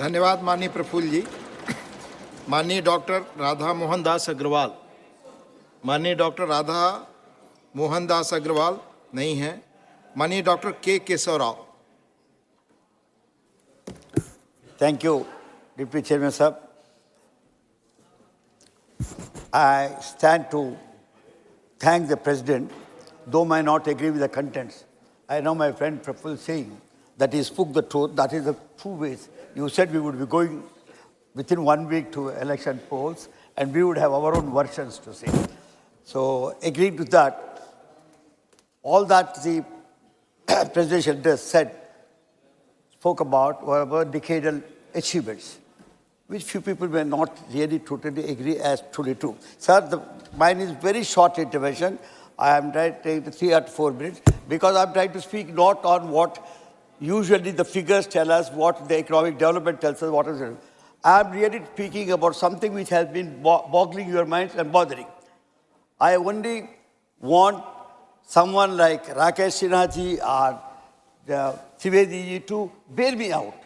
धन्यवाद माननीय प्रफुल्ल जी। माननीय डॉक्टर राधा मोहनदास अग्रवाल, माननीय डॉक्टर राधा मोहनदास अग्रवाल नहीं है। माननीय doctor Keshav Rao. Thank you, Deputy Chairman Sahab. I stand to thank the President, though I not agree with the contents. I know my friend Praful saying that he spoke the truth. That is the true ways. You said we would be going within 1 week to election polls and we would have our own versions to say. So agreed to that. All that the President just said, spoke about were about decadal achievements, which few people may not really totally agree as truly true. Sir, mine is very short intervention. I am trying to take 3 or 4 minutes because I am trying to speak not on what usually the figures tell us, what the economic development tells us, what is it. I am really speaking about something which has been boggling your minds and bothering. I only want someone like Rakesh Sinha ji or Trivedi ji to bear me out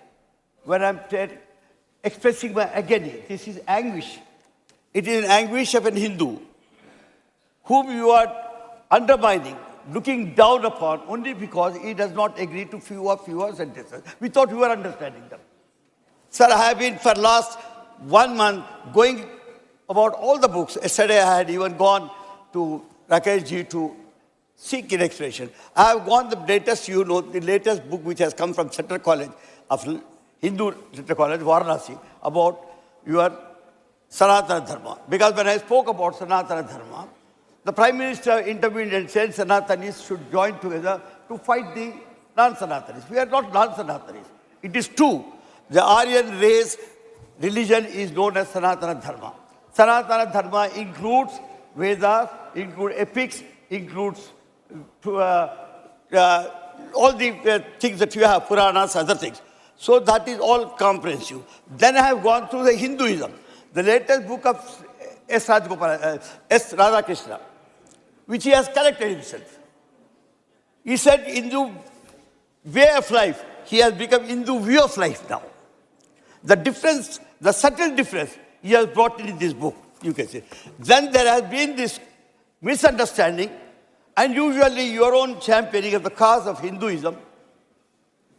when I am expressing my agony. This is anguish. It is an anguish of an Hindu whom you are undermining, looking down upon only because he does not agree to fewer sentences. We thought we were understanding them. Sir, I have been for last 1 month going about all the books. Yesterday I had even gone to Rakesh ji to seek an explanation. I have gone the latest, the latest book which has come from Central College of Hindu Central College, Varanasi, about your Sanatana Dharma. Because when I spoke about Sanatana Dharma, the Prime Minister intervened and said Sanatanis should join together to fight the non-Sanatanis. We are not non-Sanatanis. It is true. The Aryan race religion is known as Sanatana Dharma. Sanatana Dharma includes Vedas, includes epics, includes all the things that you have, Puranas, other things. So that is all comprehensive. Then I have gone through the Hinduism. The latest book of S. Radhakrishna, which he has collected himself. He said Hindu way of life, he has become Hindu view of life now. The difference, the subtle difference, he has brought in this book, you can say. Then there has been this misunderstanding, and usually your own championing of the cause of Hinduism,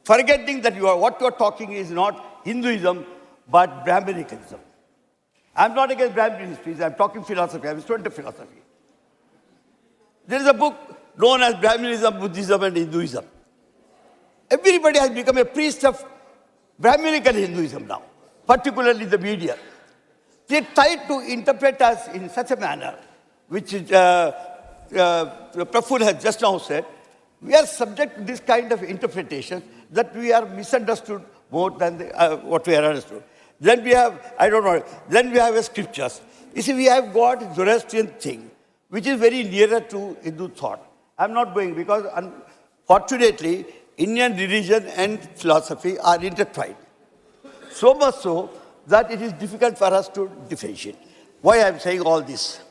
forgetting that what you are talking is not Hinduism, but Brahminicanism. I am not against Brahminic history, I am talking philosophy, I am a student of philosophy. There is a book known as Brahminism, Buddhism and Hinduism. Everybody has become a priest of Brahminical Hinduism now, particularly the media. They try to interpret us in such a manner, which Praful has just now said. We are subject to this kind of interpretation that we are misunderstood more than what we are understood. Then we have, then we have scriptures. You see, we have got Zoroastrian thing, which is very nearer to Hindu thought. I'm not going because, unfortunately, Indian religion and philosophy are intertwined. So much so that it is difficult for us to differentiate. Why I am saying all this?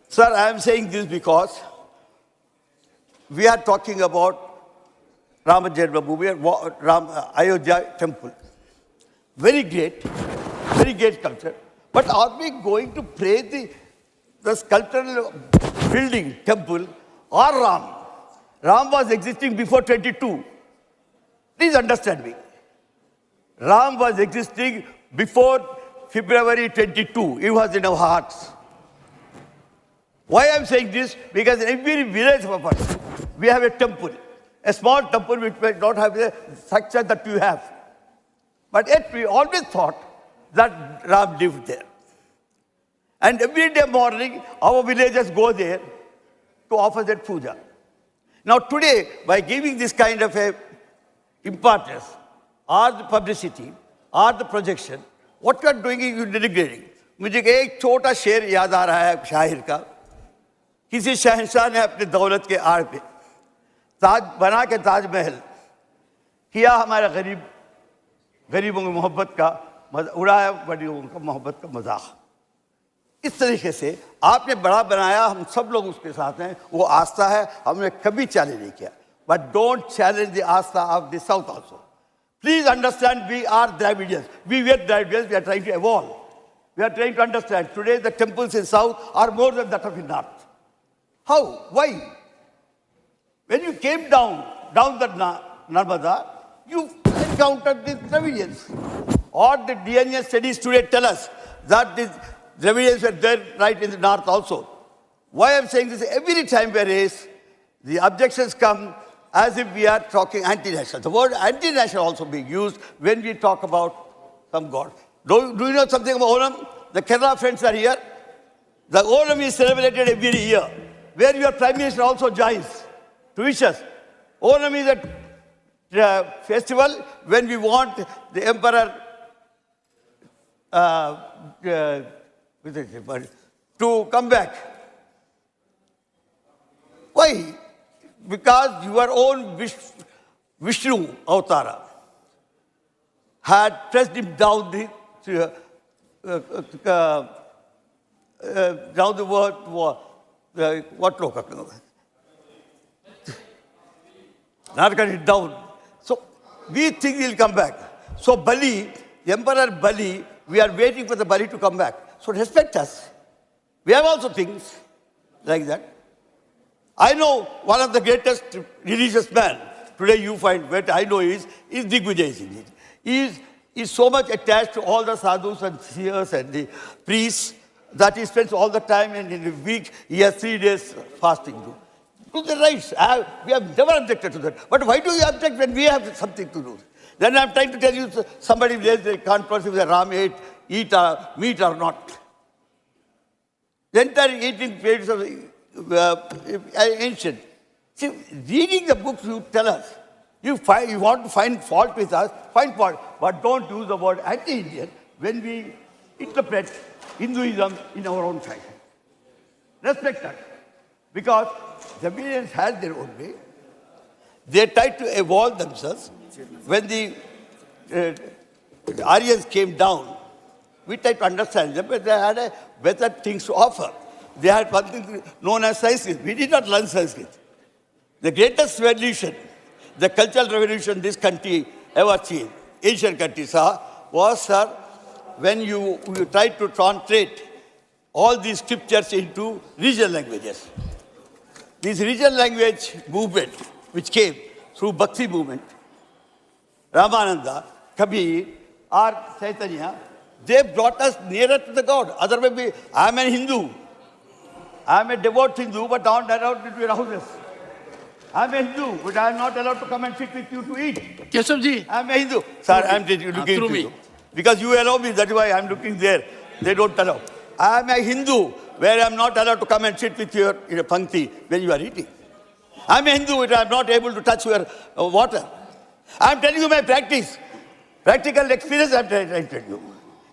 Sir, I am saying this because we are talking about Rama Janmabhoomi, Ayodhya temple. Very great culture. But are we going to praise the sculptural building, temple, or Ram? Ram was existing before 22. Please understand me. Ram was existing before February 22. It was in our hearts. Why I am saying this? Because in every village of ours, we have a temple. A small temple which may not have the structure that you have. But yet we always thought that Ram lived there. And every day morning, our villagers go there to offer that puja. Now today, by giving this kind of a importance, or the publicity, or the projection, what you are doing is you are denigrating. मुझे एक छोटा शेर याद आ रहा है शाहिर का. किसी शहंशाह ने अपने दौलत के आड़ पे ताज बना के ताजमहल किया हमारा गरीबों की मोहब्बत का उड़ाया गरीबों का मोहब्बत का मजाक. इस तरीके से आपने बड़ा बनाया, हम सब लोग उसके साथ हैं, वो आस्था है, हमने कभी चैलेंज नहीं किया. But don't challenge the Aastha of the south also. Please understand, we are Dravidians. We were Dravidians, we are trying to evolve. We are trying to understand. Today, the temples in south are more than that of the north. How? Why? When you came down the Narmada, you encountered these Dravidians. Or the DNA studies today tell us that these Dravidians were there right in the north also. Why I'm saying this? Every time there is, the objections come as if we are talking anti-national. The word anti-national also being used when we talk about some god. Do you know something about Onam? The Kerala friends are here. The Onam is celebrated every year, where your Prime Minister also joins to wish us. Onam is a festival when we want the Emperor to come back. Why? Because your own Vishnu Avatara had pressed him down down the word, what loka? Not cut it down. So we think he'll come back. So Bali, Emperor Bali, we are waiting for the Bali to come back. So respect us. We have also things like that. I know one of the greatest religious men today you find, what I know is Digvijay Singh. He is so much attached to all the sadhus and seers and the priests that he spends all the time, and in a week he has 3 days fasting. To the rights, we have never objected to that. But why do you object when we have something to do? Then I'm trying to tell you, somebody raised a controversy whether Ram ate meat or not. The entire 18 pages of ancient. See, reading the books, you tell us. You want to find fault with us, find fault. But don't use the word anti-Indian when we interpret Hinduism in our own fashion. Respect that. Because the Indians had their own way. They tried to evolve themselves. When the Aryans came down, we tried to understand them, but they had better things to offer. They had one thing known as Sanskrit. We did not learn Sanskrit. The greatest revolution, the cultural revolution this country ever seen, Asian country saw, was, sir, when you tried to translate all these scriptures into regional languages. This regional language movement, which came through Bhakti movement, Ramananda, Kabir, or Chaitanya, they brought us nearer to the God. Otherwise, I am a Hindu. I am a devout Hindu, but not allowed to your houses. I am a Hindu, but I am not allowed to come and sit with you to eat. Keshavji. I am a Hindu. Sir, I am looking through to me. you. Because you allow me, that is why I am looking there. They don't allow. I am a Hindu, where I am not allowed to come and sit with you in a pankti when you are eating. I am a Hindu, but I am not able to touch your water. I am telling you my practice. Practical experience I am trying to tell you.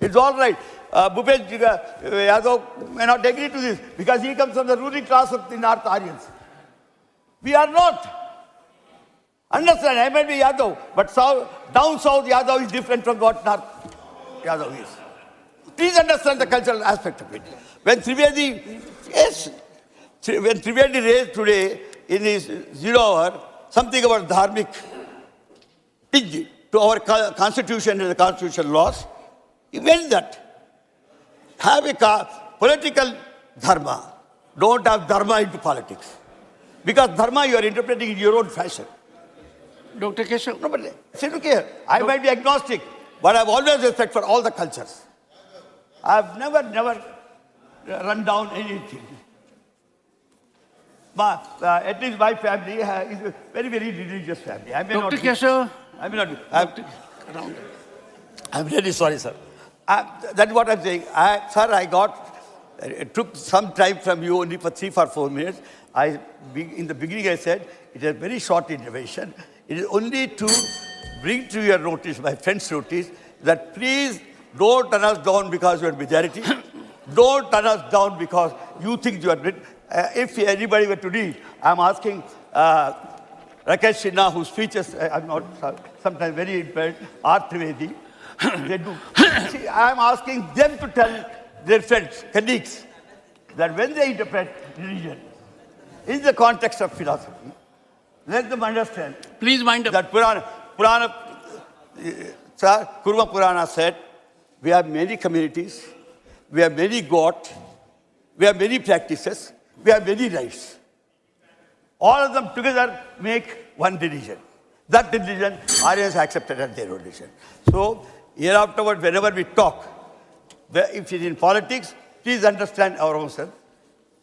It's all right. Bhupesh Yadav may not agree to this because he comes from the ruling class of the North Aryans. We are not. Understand, I might be Yadav, but down south Yadav is different from what North Yadav is. Please understand the cultural aspect of it. When Trivedi, yes, when Trivedi raised today in his 0 hour something about dharmic to our constitution and the constitutional laws, he meant that. Have a political dharma. Don't have dharma into politics. Because dharma you are interpreting in your own fashion. Dr. Keshav. No, but see, look here. I might be agnostic, but I have always respect for all the cultures. I have never run down anything. At least my family is a very, very religious family. I may Dr. not Keshav. I may not I'm really sorry, sir. That's what I'm saying. Sir, it took some time from you only for 3 or 4 minutes. In the beginning I said, it is a very short intervention. It is only to bring to your notice, my friend's notice, that please don't turn us down because you are majority. Don't turn us down because you think you are great. If anybody were to read, I'm asking Rakesh Sinha, whose speeches I'm not sometimes very impaired, are Trivedi. They do. See, I'm asking them to tell their friends, colleagues, that when they interpret religion in the context of philosophy, let them understand. Please wind up. That Purana Sir, Kurma Purana said, we have many communities, we have many God, we have many practices, we have many rights. All of them together make one religion. That religion, Aryans accepted as their religion. So, year afterward, whenever we talk, if it is in politics, please understand our own self.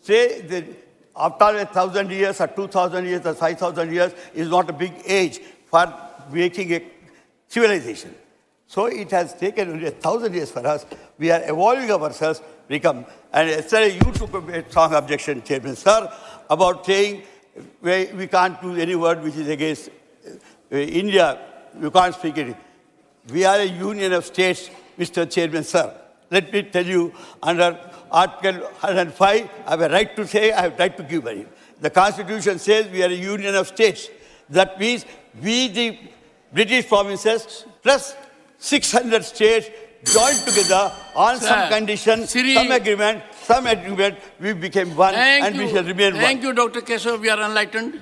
Say that after 1,000 years or 2,000 years or 5,000 years is not a big age for making a civilization. So it has taken only 1,000 years for us. We are evolving ourselves, become. And yesterday you took a strong objection, Chairman Sir, about saying we can't use any word which is against India. You can't speak it. We are a union of states, Mr. Chairman Sir. Let me tell you, under Article 105, I have a right to say, I have a right to give money. The Constitution says we are a union of states. That means we, the British provinces, plus 600 states joined together on some condition, some agreement, we became one and we shall remain one. Thank you, Dr. Keshava. We are enlightened.